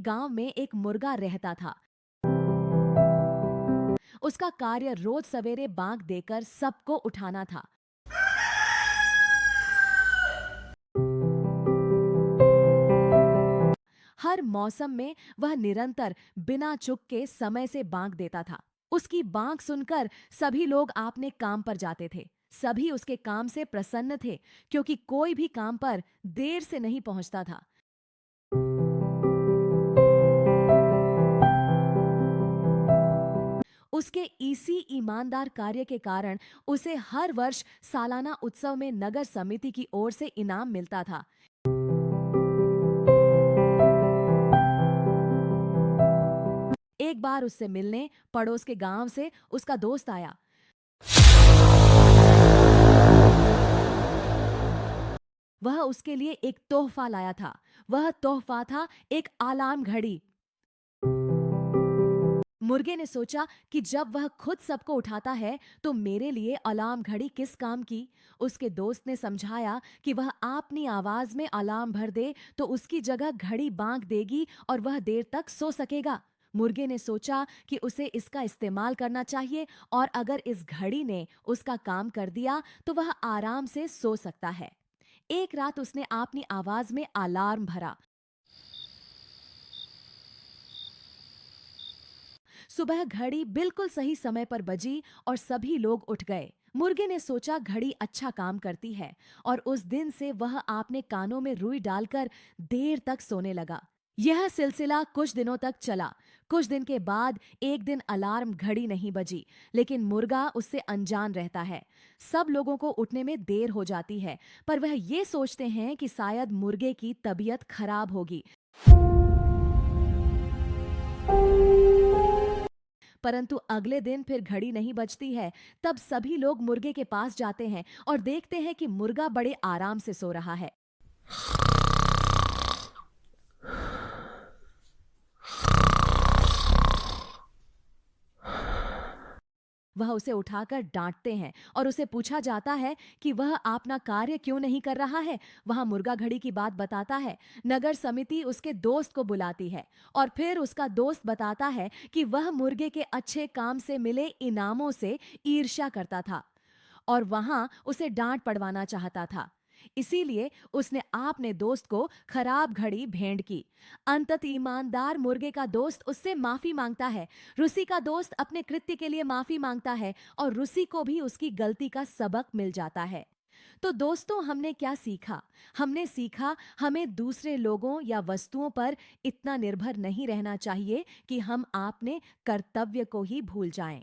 गांव में एक मुर्गा रहता था। उसका कार्य रोज सवेरे बांग देकर सबको उठाना था। हर मौसम में वह निरंतर बिना चूक के समय से बांग देता था। उसकी बांग सुनकर सभी लोग अपने काम पर जाते थे। सभी उसके काम से प्रसन्न थे, क्योंकि कोई भी काम पर देर से नहीं पहुंचता था। उसके इसी ईमानदार कार्य के कारण उसे हर वर्ष सालाना उत्सव में नगर समिति की ओर से इनाम मिलता था। एक बार उससे मिलने पड़ोस के गांव से उसका दोस्त आया। वह उसके लिए एक तोहफा लाया था। वह तोहफा था एक अलार्म घड़ी। मुर्गे ने सोचा कि जब वह खुद सबको उठाता है तो मेरे लिए अलार्म घड़ी किस काम की। उसके दोस्त ने समझाया कि वह अपनी आवाज में अलार्म भर दे तो उसकी जगह घड़ी बांक देगी और वह देर तक सो सकेगा। मुर्गे ने सोचा कि उसे इसका इस्तेमाल करना चाहिए, और अगर इस घड़ी ने उसका काम कर दिया तो वह आराम से सो सकता है। एक रात उसने अपनी आवाज में अलार्म भरा। सुबह घड़ी बिल्कुल सही समय पर बजी और सभी लोग उठ गए। मुर्गे ने सोचा घड़ी अच्छा काम करती है, और उस दिन से वह अपने कानों में रुई डालकर देर तक सोने लगा। यह सिलसिला कुछ दिनों तक चला। कुछ दिन के बाद एक दिन अलार्म घड़ी नहीं बजी, लेकिन मुर्गा उससे अनजान रहता है। सब लोगों को उठने में देर हो जाती है, पर वह ये सोचते हैं कि शायद मुर्गे की तबीयत खराब होगी। परंतु अगले दिन फिर घड़ी नहीं बजती है। तब सभी लोग मुर्गे के पास जाते हैं और देखते हैं कि मुर्गा बड़े आराम से सो रहा है। वह उसे उठाकर डांटते हैं और उसे पूछा जाता है कि वह अपना कार्य क्यों नहीं कर रहा है। वहां मुर्गा घड़ी की बात बताता है। नगर समिति उसके दोस्त को बुलाती है, और फिर उसका दोस्त बताता है कि वह मुर्गे के अच्छे काम से मिले इनामों से ईर्ष्या करता था और वहां उसे डांट पड़वाना चाहता था। इसीलिए उसने अपने दोस्त को खराब घड़ी भेंट की। अंतत ईमानदार मुर्गे का दोस्त उससे माफी मांगता है। रूसी का दोस्त अपने कृत्य के लिए माफी मांगता है, और रूसी को भी उसकी गलती का सबक मिल जाता है। तो दोस्तों, हमने क्या सीखा? हमने सीखा हमें दूसरे लोगों या वस्तुओं पर इतना निर्भर नहीं रहना चाहिए कि हम अपने कर्तव्य को ही भूल जाएं।